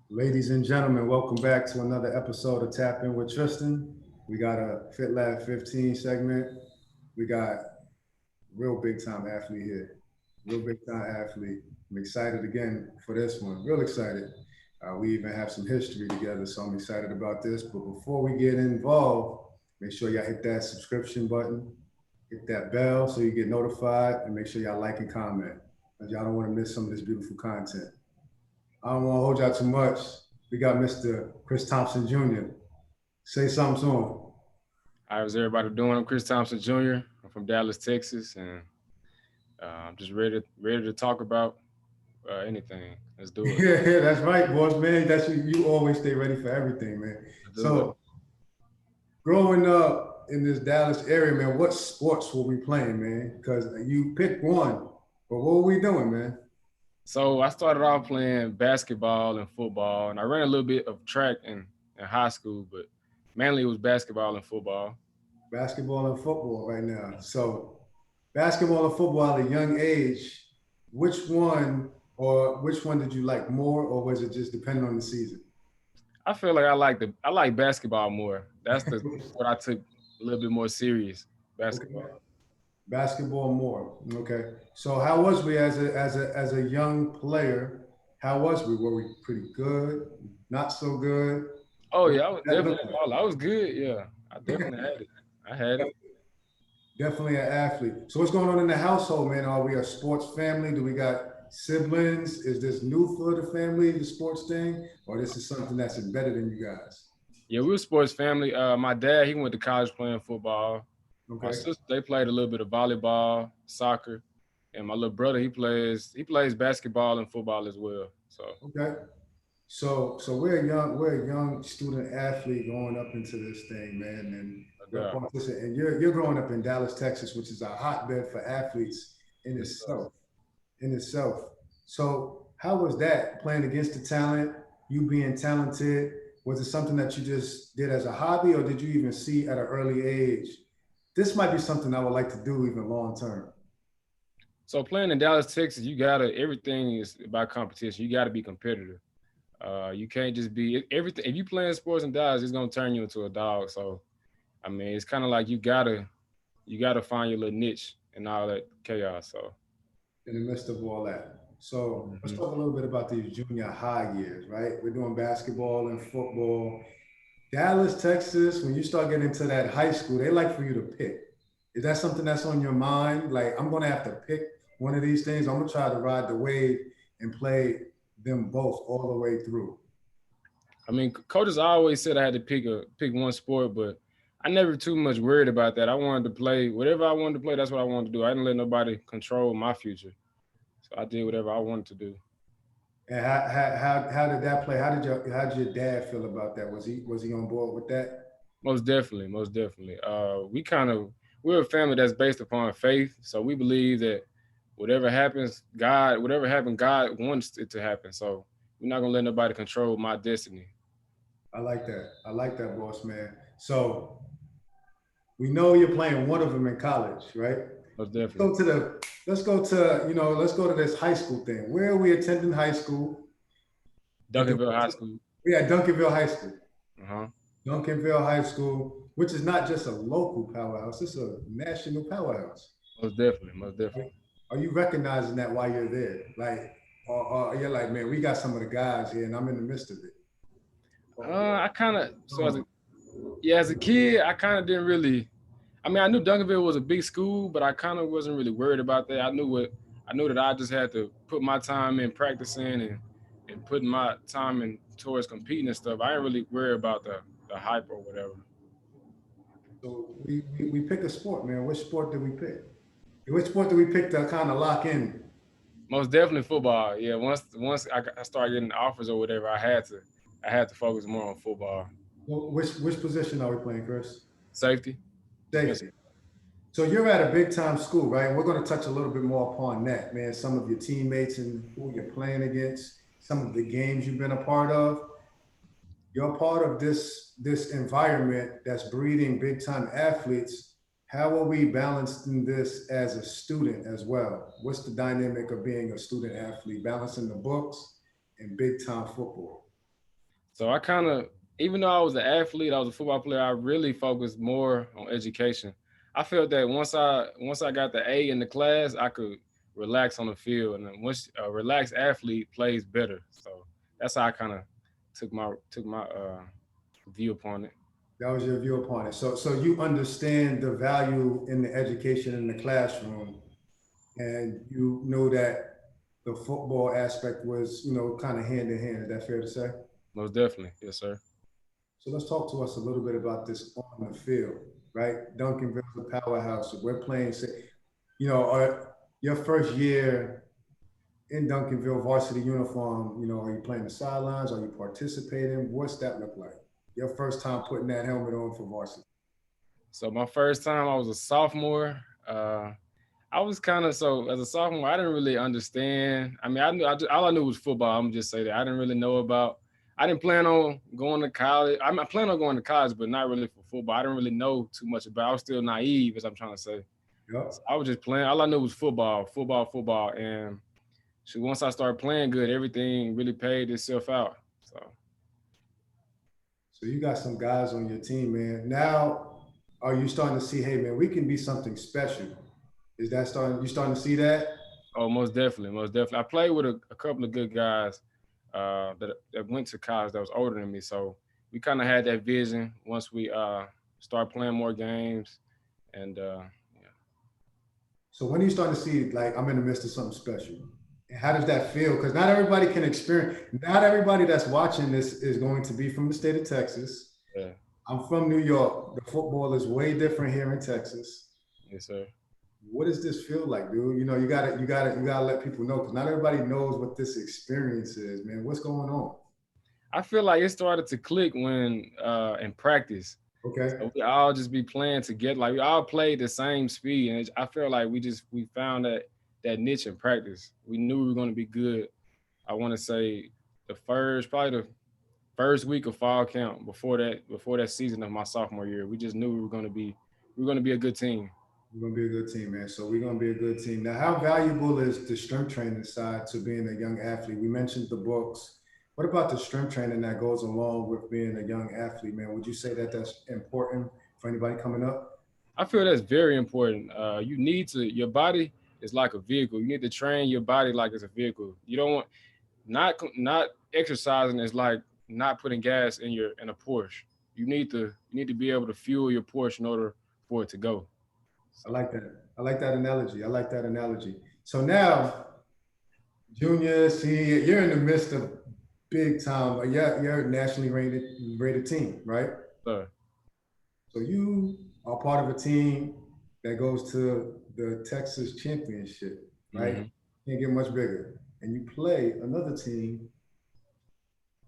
Ladies and gentlemen, welcome back to another episode of Tap In with Tristan. We got a Fit Lab 15 segment. We got real big time athlete here. Real big time athlete. I'm excited again for this one. Real excited. We even have some history together, so I'm excited about this. But before we get involved, make sure y'all hit that subscription button, hit that bell so you get notified, and make sure y'all like and comment. Because y'all don't want to miss some of this beautiful content. I don't want to hold y'all too much. We got Mr. Chris Thompson Jr. Say something to him. How's everybody doing? I'm Chris Thompson Jr. I'm from Dallas, Texas, and I'm just ready to talk about anything. Let's do it. Yeah, that's right, boss man. That's you always stay ready for everything, man. Let's do it. So growing up in this Dallas area, man, what sports were we playing, man? Because you picked one, but what were we doing, man? So I started off playing basketball and football, and I ran a little bit of track in high school, but mainly it was basketball and football. Basketball and football right now. So basketball and football at a young age, which one did you like more, or was it just depending on the season? I feel like I like basketball more. That's the what I took a little bit more serious. Okay. Basketball. Basketball more. Okay. So how was we as a young player? How was we? Were we pretty good? Not so good? Oh What yeah, I did was that look definitely a baller. I was good. Yeah, I definitely had it. I had it. like? Definitely an athlete. So what's going on in the household, man? Are we a sports family? Do we got siblings? Is this new for the family, the sports thing, or this is something that's embedded in you guys? Yeah, we were a sports family. My dad, he went to college playing football. My Okay. sister, they played a little bit of volleyball, soccer, and my little brother, he plays basketball and football as well. So Okay. So we're a young student athlete going up into this thing, man, and I we're got participating. And you're growing up in Dallas, Texas, which is a hotbed for athletes in yes, sir. itself. In itself. So how was that playing against the talent? You being talented? Was it something that you just did as a hobby, or did you even see at an early age? This might be something I would like to do even long term. So playing in Dallas, Texas, you gotta everything is about competition. You gotta be competitive. You can't just be everything. If you playing sports in Dallas, it's gonna turn you into a dog. So I mean, it's kind of like you gotta find your little niche and all that chaos. So. In the midst of all that. So let's Mhm. talk a little bit about these junior high years, right? We're doing basketball and football. Dallas, Texas, when you start getting into that high school, they like for you to pick. Is that something that's on your mind? Like, I'm going to have to pick one of these things. I'm going to try to ride the wave and play them both all the way through. I mean, coaches always said I had to pick one sport, but I never too much worried about that. I wanted to play whatever I wanted to play. That's what I wanted to do. I didn't let nobody control my future, so I did whatever I wanted to do. And how did that play? How did your dad feel about that? Was he on board with that? Most definitely, most definitely. We're a family that's based upon faith, so we believe that whatever happened, God wants it to happen. So we're not gonna let nobody control my destiny. I like that. I like that, boss man. So we know you're playing one of them in college, right? Most Let's definitely. go to the let's go to this high school thing. Where are we attending high school? And then Duncanville High School. we at Duncanville High School. Uh huh. Duncanville High School, which is not just a local powerhouse, it's a national powerhouse. Most definitely. Most Right? definitely. Are you recognizing that while you're there? Like, or you're like, man, we got some of the guys here, and I'm in the midst of it. I kind of as a kid, I kind of didn't really. I mean, I knew Duncanville was a big school, but I kind of wasn't really worried about that. I knew that I just had to put my time in practicing and putting my time in towards competing and stuff. I didn't really worry about the hype or whatever. So we pick a sport, man. Which sport did we pick? Which sport did we pick to kind of lock in? Most definitely football. Yeah, once I started getting offers or whatever, I had to focus more on football. Well, which position are we playing, Chris? Safety. Defense. Safety. So you're at a big time school, right? We're going to touch a little bit more upon that, man. Some of your teammates and who you're playing against, some of the games you've been a part of. You're part of this environment that's breeding big time athletes. How are we balancing this as a student as well? What's the dynamic of being a student athlete, balancing the books and big time football? So I kind of, even though I was an athlete, I was a football player, I really focused more on education. I felt that once I got the A in the class, I could relax on the field, and then once a relaxed athlete plays better. So that's how I kind of took my view upon it. That was your view upon it. So you understand the value in the education in the classroom, and you know that the football aspect was, kind of hand in hand. Is that fair to say? Most definitely, yes, sir. So let's talk to us a little bit about this on the field, right? Duncanville's a powerhouse. So we're playing, your first year in Duncanville varsity uniform, are you playing the sidelines? Are you participating? What's that look like? Your first time putting that helmet on for varsity. So my first time, I was a sophomore. I was kind of so as a sophomore, I didn't really understand. I mean, I knew all I knew was football. I'm just say that I didn't really know about. I didn't plan on going to college. I plan on going to college, but not really for football. I didn't really know too much about. I was still naive, as I'm trying to say. Yep. So I was just playing. All I knew was football, football, football, and so once I started playing good, everything really paid itself out. So you got some guys on your team, man. Now, are you starting to see, hey, man, we can be something special? Is that starting? You starting to see that? Oh, most definitely, most definitely. I played with a couple of good guys that went to college that was older than me, so we kind of had that vision once we started playing more games, and yeah. So when are you starting to see, like, I'm in the midst of something special? And how does that feel? Because not everybody can experience. Not everybody that's watching this is going to be from the state of Texas. Yeah. I'm from New York. The football is way different here in Texas. Yes, sir. What does this feel like, dude? You gotta let people know, because not everybody knows what this experience is, man. What's going on? I feel like it started to click when in practice. Okay. So we all just be playing together. Like we all played the same speed, and I feel like we found that niche in practice. We knew we were going to be good. I want to say probably the first week of fall camp before that season of my sophomore year. We just knew we were going to be a good team. We're gonna be a good team, man. So we're gonna be a good team. Now, how valuable is the strength training side to being a young athlete? We mentioned the books. What about the strength training that goes along with being a young athlete, man? Would you say that that's important for anybody coming up? I feel that's very important. You need to your body is like a vehicle. You need to train your body like it's a vehicle. You don't want not exercising is like not putting gas in a Porsche. You need to be able to fuel your Porsche in order for it to go. I So like that. I like that analogy. I like that analogy. So now, junior, senior, you're in the midst of big time. You're a nationally rated team, right? uh, So you are part of a team that goes to the Texas Championship, right? mhm. Can't get much bigger. And you play another team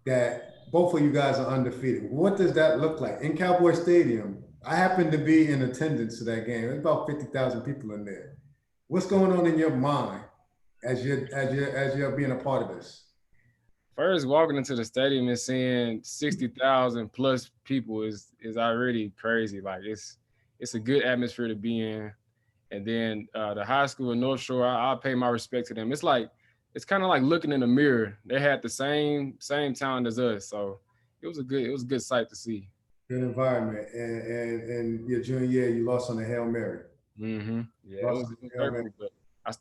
that both of you guys are undefeated. What does that look like in Cowboy Stadium? I happen to be in attendance to that game. There's about 50,000 people in there. What's going on in your mind as you're being a part of this? First, walking into the stadium and seeing 60,000 plus people is already crazy. Like it's a good atmosphere to be in. And then the high school in North Shore, I pay my respect to them. It's kind of like looking in the mirror. They had the same talent as us, so it was a good sight to see. Good environment. And your junior year, you lost on the Hail Mary. Yeah, it Lost was, on it was the Hail Mary. hurtful, but I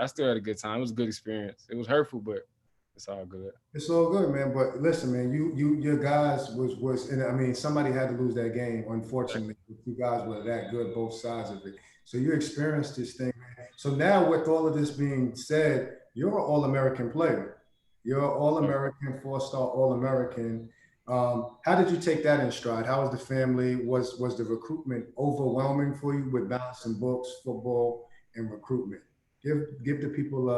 still had a good time. It was a good experience. It was hurtful, but it's all good. It's all good, man. But listen, man, your guys was, and I mean, somebody had to lose that game. Unfortunately, you guys were that good, both sides of it. So you experienced this thing, man. So now, with all of this being said, you're an All-American player. You're an All-American, four-star All-American. How did you take that in stride? How was the family? Was the recruitment overwhelming for you with balancing books, football, and recruitment? Give the people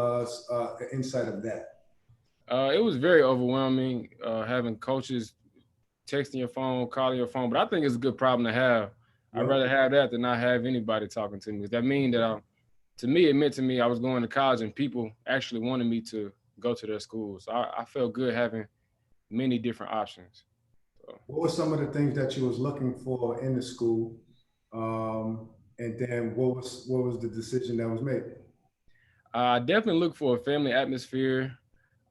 insight of that. It was very overwhelming having coaches texting your phone, calling your phone, but I think it's a good problem to have. I'd Yep. rather have that than not have anybody talking to me. That mean that to me, it meant to me I was going to college and people actually wanted me to go to their school. So I felt good having many different options. So What were some of the things that you was looking for in the school? And then what was the decision that was made? I definitely look for a family atmosphere.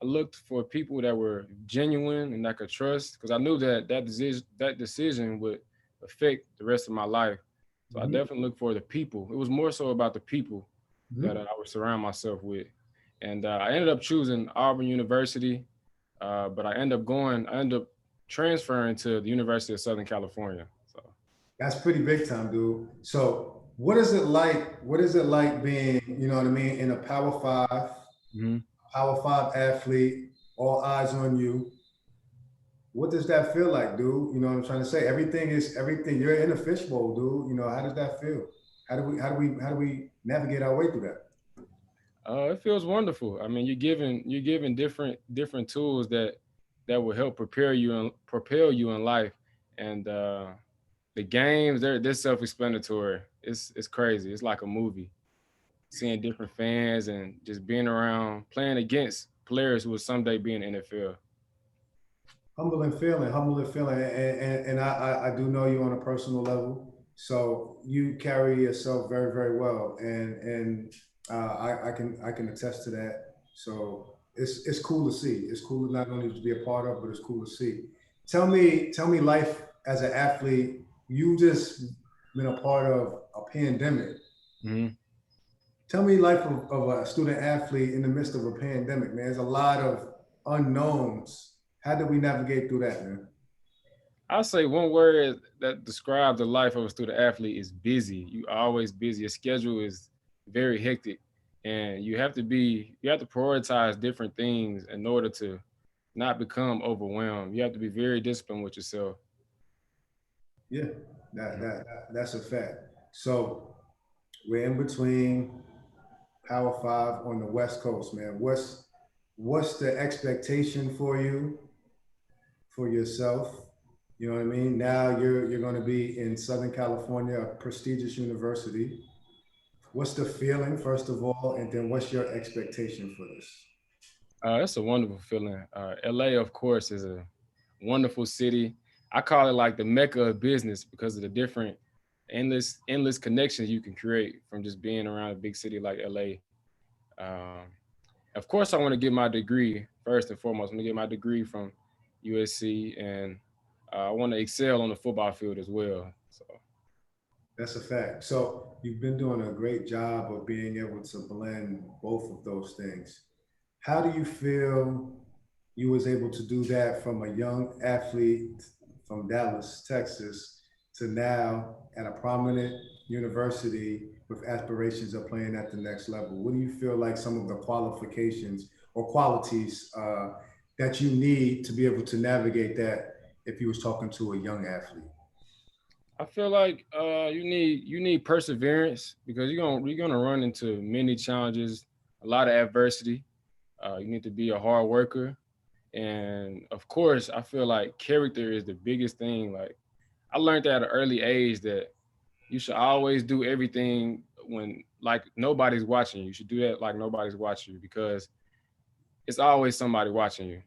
I looked for people that were genuine and I could trust, because I knew that that decision would affect the rest of my life. So I Mhm. definitely looked for the people. It was more so about the people that Mhm. I would surround myself with. And I ended up choosing Auburn University, but I ended up transferring to the University of Southern California. So That's pretty big time, dude. So what is it like? What is it like being, you know what I mean, in a mhm. Power Five athlete, all eyes on you? What does that feel like, dude? You know what I'm trying to say? Everything is everything. You're in a fishbowl, dude. You know, how does that feel? How do we navigate our way through that? It feels wonderful. I mean, you're given different tools that will help prepare you and propel you in life. And the games, they're self-explanatory. It's crazy. It's like a movie. Seeing different fans and just being around playing against players who will someday be in the NFL. Humbling feeling, and I do know you on a personal level, so you carry yourself very, very well, and I can attest to that. So it's cool to see. It's cool to not only to be a part of, but it's cool to see. Tell me life as an athlete. You just been a part of a pandemic. Mhm. Tell me life of a student athlete in the midst of a pandemic, man. There's a lot of unknowns. How did we navigate through that, man? I'll say one word that describes the life of a student athlete is busy. You are always busy. Your schedule is very hectic, and you have to prioritize different things in order to not become overwhelmed. You have to be very disciplined with yourself. Yeah, that's a fact. So we're in between Power Five on the West Coast, man. What's the expectation for you, for yourself? You know what I mean? Now you're going to be in Southern California, a prestigious university. What's the feeling, first of all, and then what's your expectation for this? It's a wonderful feeling. LA, of course, is a wonderful city. I call it like the mecca of business because of the different endless connections you can create from just being around a big city like LA. Um, of course, I want to get my degree first and foremost. I want to get my degree from USC, and I want to excel on the football field as well. So That's a fact. So you've been doing a great job of being able to blend both of those things. How do you feel you was able to do that from a young athlete from Dallas, Texas, to now at a prominent university with aspirations of playing at the next level? What do you feel like some of the qualifications or qualities that you need to be able to navigate that if you was talking to a young athlete? I feel like you need perseverance because you're gonna run into many challenges, a lot of adversity. You need to be a hard worker, and of course, I feel like character is the biggest thing. Like I learned that at an early age that you should always do everything when like nobody's watching you. You should do that like nobody's watching you because it's always somebody watching you.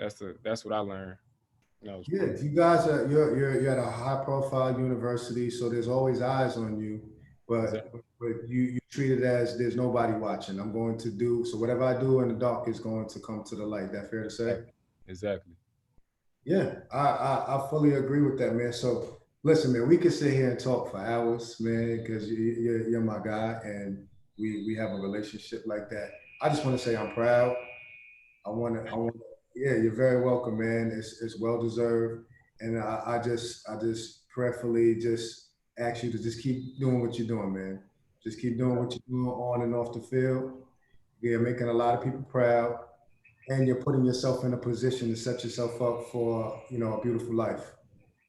So that's what I learned when I was Yeah, growing up. you guys are you're at a high profile university, so there's always eyes on you. But Exactly. you treat it as there's nobody watching. I'm going to do so whatever I do in the dark is going to come to the light. That fair to say? Exactly. Exactly. Yeah, I fully agree with that, man. So listen, man, we could sit here and talk for hours, man, because you're my guy, and we have a relationship like that. I just want to say I'm proud. Yeah, you're very welcome, man. It's well deserved, and I just prayerfully just ask you to just keep doing what you're doing, man. Just keep doing what you're doing on and off the field. You're making a lot of people proud, and you're putting yourself in a position to set yourself up for a beautiful life.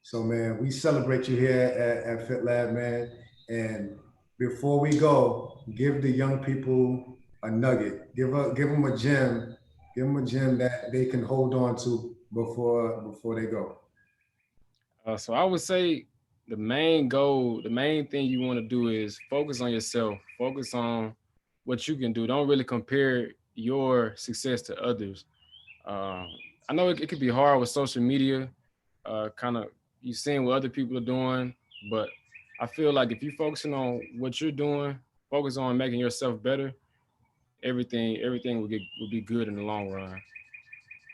So, man, we celebrate you here at Fit Lab, man. And before we go, give the young people a nugget. Give them a gem. Give them a gem that they can hold on to before they go. So I would say the main goal, the main thing you want to do is focus on yourself. Focus on what you can do. Don't really compare your success to others. Um, I know it could be hard with social media, kind of you seeing what other people are doing, but I feel like if you're focusing on what you're doing, focus on making yourself better, everything would be good in the long run.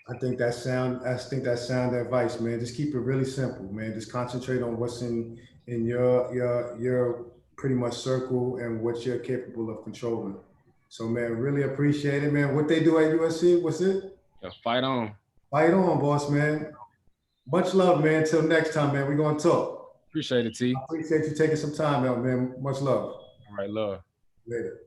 I think that's sound advice, man. Just keep it really simple, man. Just concentrate on what's in your pretty much circle and what you're capable of controlling. So, man, really appreciate it, man. What they do at USC, what's it? Yeah, fight on. Fight on, boss, man. Much love, man. Till next time, man. We're gonna talk. Appreciate it, T. I appreciate you taking some time out, man. Much love. All right, love. Later.